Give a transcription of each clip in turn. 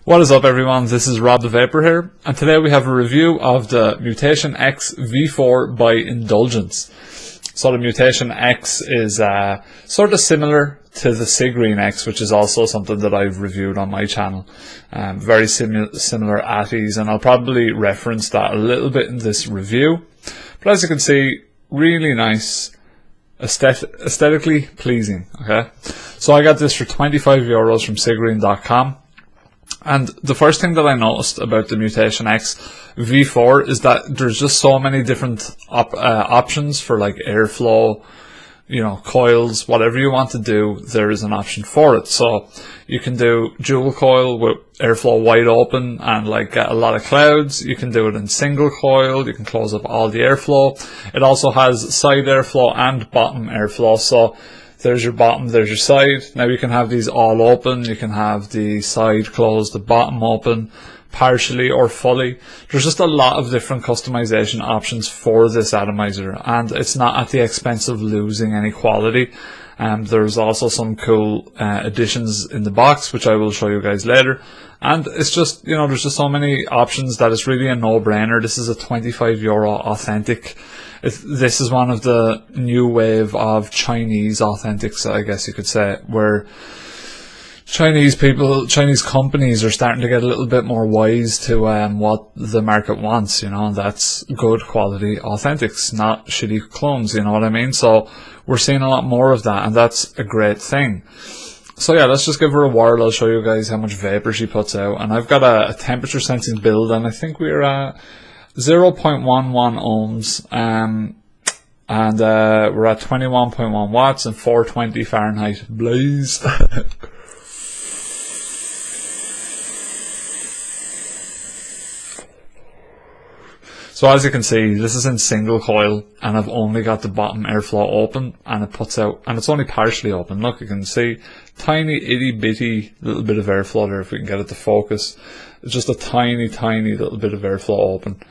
What is up everyone, this is Rob the Vapor here, and today we have a review of the Mutation X V4 by Indulgence. So the Mutation X is sort of similar to the Sigreen X, which is also something that I've reviewed on my channel. Very similar atties, and I'll probably reference that a little bit in this review. But as you can see, really nice, aesthetically pleasing. Okay, so I got this for €25 from sigreen.com. And the first thing that I noticed about the Mutation X V4 is that there's just so many different options for like airflow, you know, coils, whatever you want to do, there is an option for it. So you can do dual coil with airflow wide open and like a lot of clouds. You can do it in single coil. You can close up all the airflow. It also has side airflow and bottom airflow. So there's your bottom, there's your side. Now you can have these all open. You can have the side closed, the bottom open, partially or fully. There's just a lot of different customization options for this atomizer, and it's not at the expense of losing any quality. There's also some cool additions in the box, which I will show you guys later. And it's just, you know, there's just so many options that it's really a no-brainer. This is a €25 authentic. This is one of the new wave of Chinese authentics, I guess you could say, where Chinese companies are starting to get a little bit more wise to what the market wants, you know, and that's good quality authentics, not shitty clones, you know what I mean? So we're seeing a lot more of that, and that's a great thing. So yeah, let's just give her a whirl. I'll show you guys how much vapor she puts out. And I've got a temperature sensing build, and I think we're at 0.11 ohms, and we're at 21.1 watts and 420 Fahrenheit. Blaze. So as you can see, this is in single coil, and I've only got the bottom airflow open, and it puts out, and it's only partially open. Look, you can see tiny itty bitty little bit of airflow there. If we can get it to focus, it's just a tiny little bit of airflow open.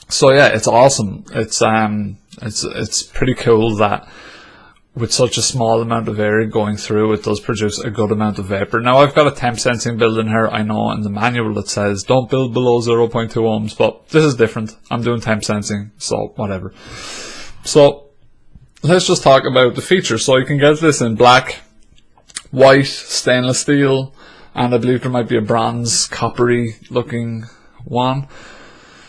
So yeah, it's awesome. It's pretty cool that with such a small amount of air going through, it does produce a good amount of vapor. Now I've got a temp sensing build in here. I know in the manual it says don't build below 0.2 ohms, but this is different. I'm doing temp sensing, so whatever. So let's just talk about the features. So you can get this in black, white, stainless steel, and I believe there might be a bronze, coppery looking one.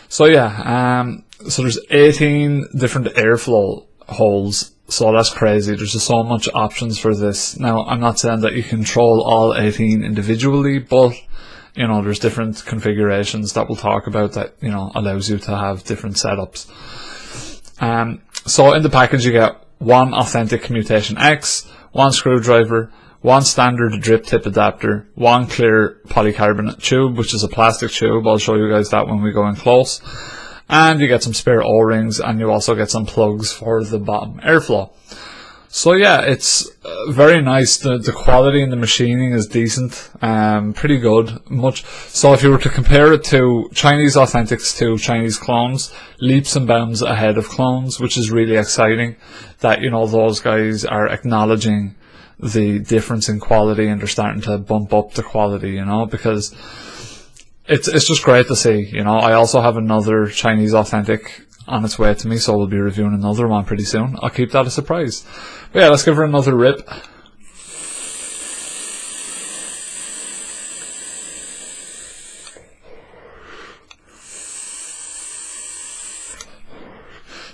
So yeah, so there's 18 different airflow holes. So that's crazy. There's just so much options for this. Now, I'm not saying that you control all 18 individually, but, you know, there's different configurations that we'll talk about that, you know, allows you to have different setups. So in the package, you get one authentic Mutation X, one screwdriver, one standard drip tip adapter, one clear polycarbonate tube, which is a plastic tube. I'll show you guys that when we go in close. And you get some spare O-rings, and you also get some plugs for the bottom airflow. So yeah, it's very nice. The quality in the machining is decent, pretty good. So if you were to compare it to Chinese authentics to Chinese clones, leaps and bounds ahead of clones, which is really exciting. That, you know, those guys are acknowledging the difference in quality, and they're starting to bump up the quality, you know, because it's just great to see, you know. I also have another Chinese authentic on its way to me, so we'll be reviewing another one pretty soon. I'll keep that a surprise. But yeah, let's give her another rip.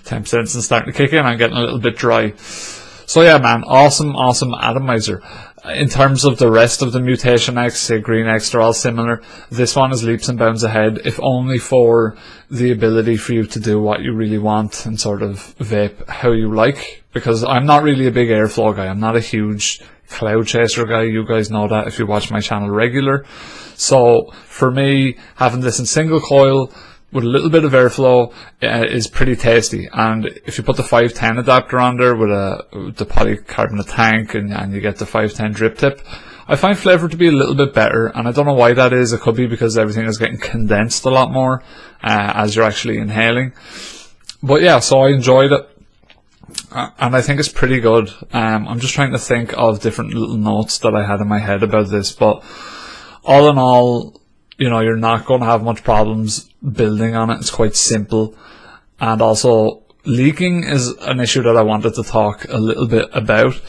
Temp sensing starting to kick in. I'm getting a little bit dry. So yeah, man, awesome atomizer. In terms of the rest of the Mutation X, Sigreen X, they're all similar. This one is leaps and bounds ahead, if only for the ability for you to do what you really want and sort of vape how you like. Because I'm not really a big airflow guy. I'm not a huge cloud chaser guy. You guys know that if you watch my channel regular. So for me, having this in single coil with a little bit of airflow is pretty tasty. And if you put the 510 adapter on there with the polycarbonate tank, and you get the 510 drip tip, I find flavor to be a little bit better. And I don't know why that is. It could be because everything is getting condensed a lot more as you're actually inhaling. But yeah, so I enjoyed it. And I think it's pretty good. I'm just trying to think of different little notes that I had in my head about this, but all in all, you know, you're not going to have much problems building on it. It's quite simple. And also, leaking is an issue that I wanted to talk a little bit about.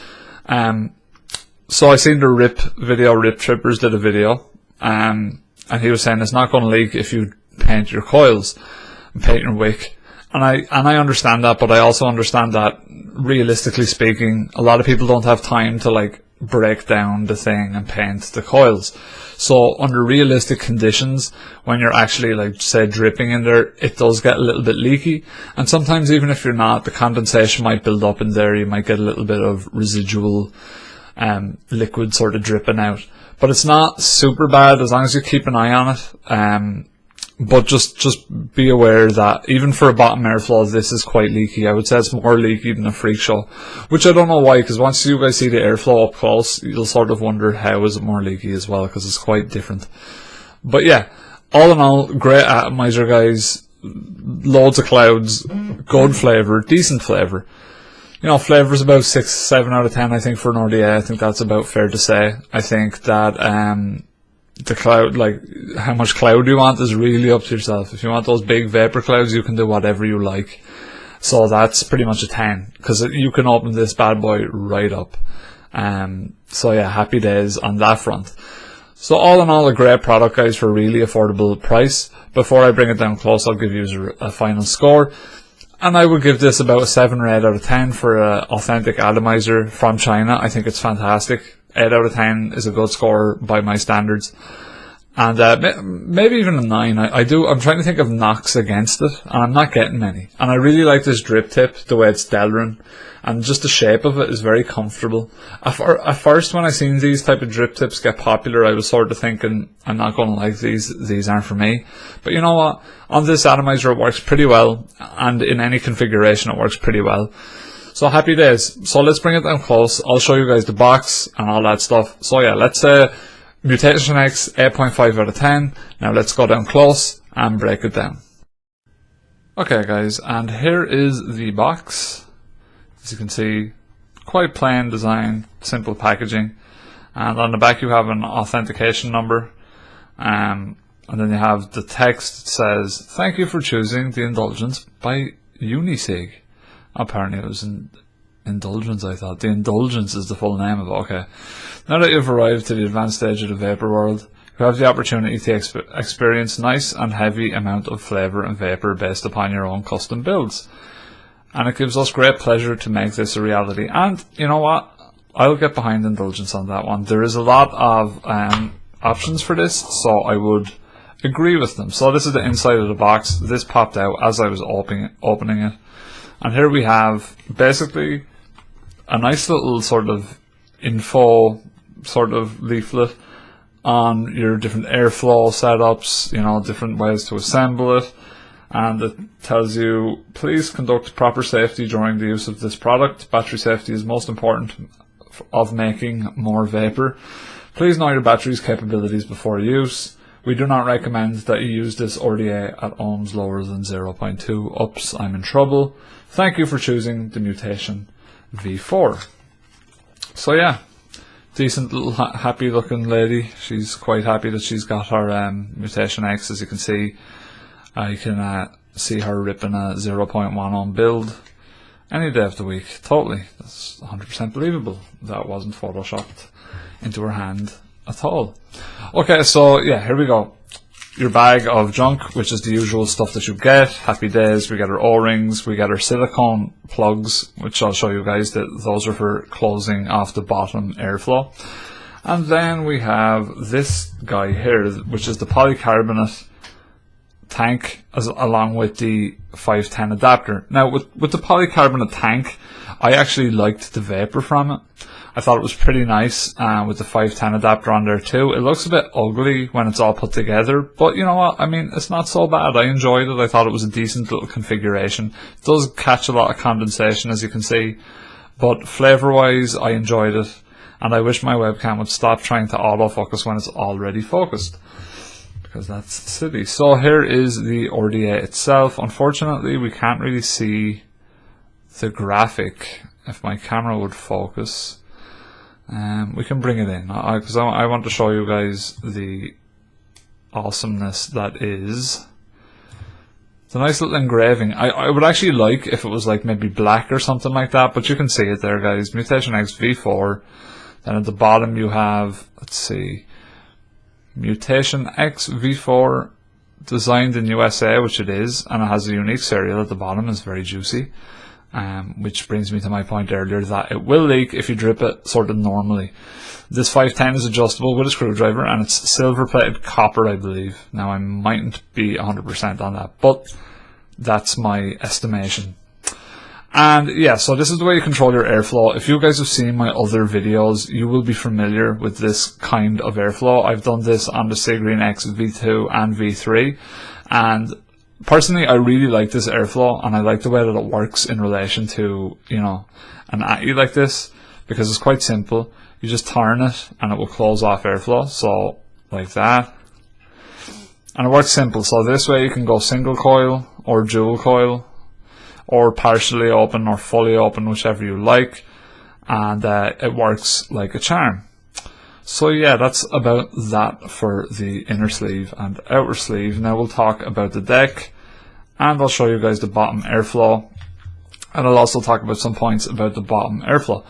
So I seen the Rip Trippers did a video, and he was saying it's not going to leak if you paint your coils and paint your wick. And I understand that, but I also understand that realistically speaking, a lot of people don't have time to like break down the thing and paint the coils. So under realistic conditions, when you're actually like say dripping in there, it does get a little bit leaky. And sometimes even if you're not, the condensation might build up in there. You might get a little bit of residual liquid sort of dripping out. But it's not super bad as long as you keep an eye on it. But just be aware that even for a bottom airflow, this is quite leaky. I would say it's more leaky than a freak show, which I don't know why, because once you guys see the airflow up close, you'll sort of wonder how is it more leaky as well, because it's quite different. But yeah, all in all, great atomizer, guys. Loads of clouds, good flavour, decent flavour. You know, flavour's about 6, 7 out of 10, I think, for an RDA. I think that's about fair to say. I think that the cloud, like how much cloud you want is really up to yourself. If you want those big vapor clouds, you can do whatever you like. So that's pretty much a 10, because you can open this bad boy right up. So yeah, happy days on that front. So all in all, a great product, guys, for a really affordable price. Before I bring it down close, I'll give you a final score. And I would give this about a 7 or 8 out of 10 for an authentic atomizer from China. I think it's fantastic. 8 out of 10 is a good score by my standards. And maybe even a 9. I'm trying to think of knocks against it, and I'm not getting many. And I really like this drip tip, the way it's delrin, and just the shape of it is very comfortable. At first, when I seen these type of drip tips get popular, I was sort of thinking, I'm not going to like these aren't for me. But you know what? On this atomizer, it works pretty well, and in any configuration, it works pretty well. So happy days. So let's bring it down close. I'll show you guys the box and all that stuff. So yeah, let's say Mutation X 8.5 out of 10. Now let's go down close and break it down. Okay guys, and here is the box. As you can see, quite plain design, simple packaging. And on the back you have an authentication number. And then you have the text that says, "Thank you for choosing the Indulgence by UNICIG." Apparently it was Indulgence, I thought. The Indulgence is the full name of it. Okay. Now that you've arrived to the advanced stage of the vapor world, you have the opportunity to experience nice and heavy amount of flavour and vapor based upon your own custom builds. And it gives us great pleasure to make this a reality. And you know what? I'll get behind Indulgence on that one. There is a lot of options for this, so I would agree with them. So this is the inside of the box. This popped out as I was opening it. And here we have basically a nice little sort of info sort of leaflet on your different airflow setups, you know, different ways to assemble it. And it tells you, please conduct proper safety during the use of this product. Battery safety is most important of making more vapor. Please know your battery's capabilities before use. We do not recommend that you use this RDA at ohms lower than 0.2. Oops, I'm in trouble. Thank you for choosing the Mutation V4. So yeah, decent little happy looking lady. She's quite happy that she's got her Mutation X. As you can see, you can see her ripping a 0.1 ohm build any day of the week. Totally, that's 100% believable. That wasn't photoshopped into her hand at all. Okay, so yeah, here we go. Your bag of junk, which is the usual stuff that you get. Happy days. We get our O-rings. We get our silicone plugs, which I'll show you guys that those are for closing off the bottom airflow. And then we have this guy here, which is the polycarbonate tank, along with the 510 adapter. Now, with the polycarbonate tank, I actually liked the vapor from it. I thought it was pretty nice with the 510 adapter on there too. It looks a bit ugly when it's all put together, but you know what? I mean, it's not so bad. I enjoyed it. I thought it was a decent little configuration. It does catch a lot of condensation, as you can see, but flavour-wise, I enjoyed it. And I wish my webcam would stop trying to autofocus when it's already focused, because that's silly. So here is the RDA itself. Unfortunately, we can't really see the graphic. If my camera would focus. We can bring it in because I want to show you guys the awesomeness that is. It's a nice little engraving. I would actually like if it was like maybe black or something like that, but you can see it there, guys. Mutation X V4. Then at the bottom you have, let's see, Mutation X V4 designed in USA, which it is, and it has a unique serial at the bottom. It's very juicy. Which brings me to my point earlier that it will leak if you drip it sort of normally. This 510 is adjustable with a screwdriver, and it's silver plated copper, I believe. Now I mightn't be 100% on that, but that's my estimation. And yeah, so this is the way you control your airflow. If you guys have seen my other videos, you will be familiar with this kind of airflow. I've done this on the Sigreen X V2 and V3, and personally, I really like this airflow, and I like the way that it works in relation to, you know, an atty like this, because it's quite simple. You just turn it, and it will close off airflow, so like that. And it works simple, so this way you can go single coil, or dual coil, or partially open, or fully open, whichever you like, and it works like a charm. So yeah, that's about that for the inner sleeve and outer sleeve. Now we'll talk about the deck, and I'll show you guys the bottom airflow, and I'll also talk about some points about the bottom airflow.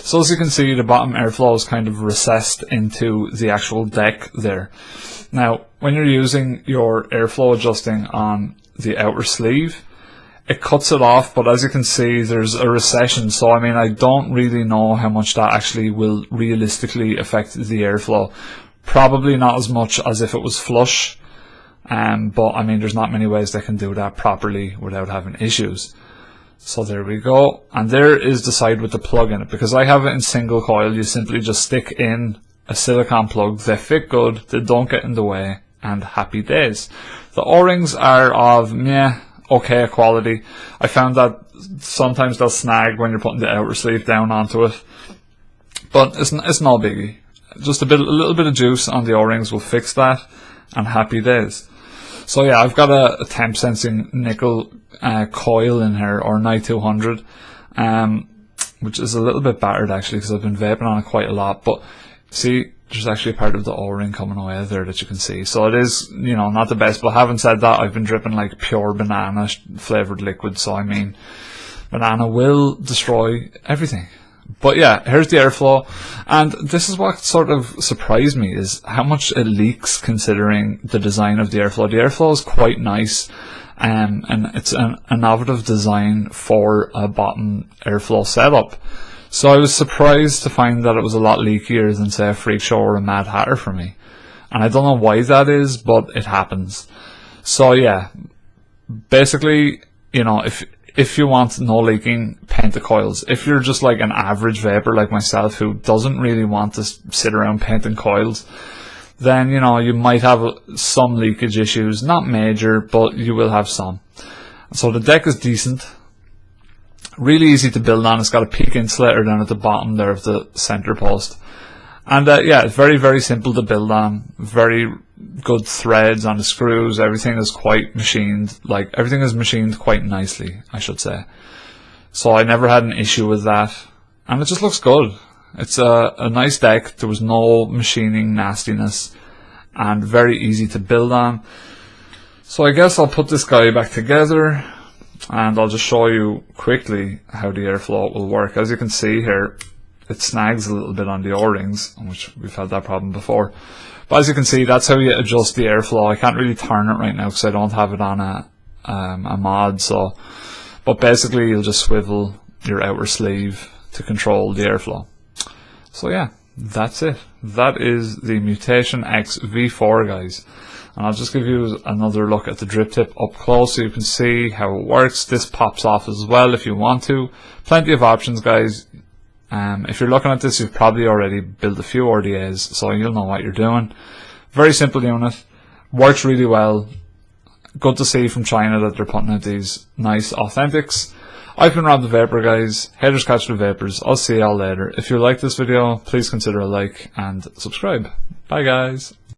So as you can see, the bottom airflow is kind of recessed into the actual deck there. Now when you're using your airflow adjusting on the outer sleeve, it cuts it off, but as you can see, there's a recession. So I mean, I don't really know how much that actually will realistically affect the airflow. Probably not as much as if it was flush, but I mean, there's not many ways they can do that properly without having issues. So there we go, and there is the side with the plug in it. Because I have it in single coil, you simply just stick in a silicone plug. They fit good, they don't get in the way, and happy days. The O-rings are of okay quality. I found that sometimes they'll snag when you're putting the outer sleeve down onto it, but it's no biggie. Just a little bit of juice on the O-rings will fix that, and happy days. So yeah, I've got a temp sensing nickel coil in here, or Ni 200, which is a little bit battered actually, because I've been vaping on it quite a lot. But see, there's actually a part of the O-ring coming away there that you can see. So it is, you know, not the best. But having said that, I've been dripping like pure banana flavored liquid. So I mean, banana will destroy everything. But yeah, here's the airflow. And this is what sort of surprised me, is how much it leaks considering the design of the airflow. The airflow is quite nice. And it's an innovative design for a bottom airflow setup. So I was surprised to find that it was a lot leakier than, say, a Freak Show or a Mad Hatter for me. And I don't know why that is, but it happens. So yeah, basically, you know, if you want no leaking, paint the coils. If you're just like an average vapor like myself who doesn't really want to sit around painting coils, then, you know, you might have some leakage issues. Not major, but you will have some. So the deck is decent. Really easy to build on. It's got a peak insulator down at the bottom there of the center post. And yeah, it's very, very simple to build on. Very good threads on the screws. Everything is quite machined. Like, everything is machined quite nicely, I should say. So I never had an issue with that. And it just looks good. It's a nice deck. There was no machining nastiness. And very easy to build on. So I guess I'll put this guy back together. And I'll just show you quickly how the airflow will work. As you can see here, it snags a little bit on the O-rings, which we've had that problem before. But as you can see, that's how you adjust the airflow. I can't really turn it right now because I don't have it on a mod. So, but basically, you'll just swivel your outer sleeve to control the airflow. So yeah, that's it. That is the Mutation X V4, guys. And I'll just give you another look at the drip tip up close so you can see how it works. This pops off as well if you want to. Plenty of options, guys. If you're looking at this, you've probably already built a few RDAs, so you'll know what you're doing. Very simple unit. Works really well. Good to see from China that they're putting out these nice authentics. I've been Rob the Vapor, guys. Haters catch the vapors. I'll see y'all later. If you like this video, please consider a like and subscribe. Bye, guys.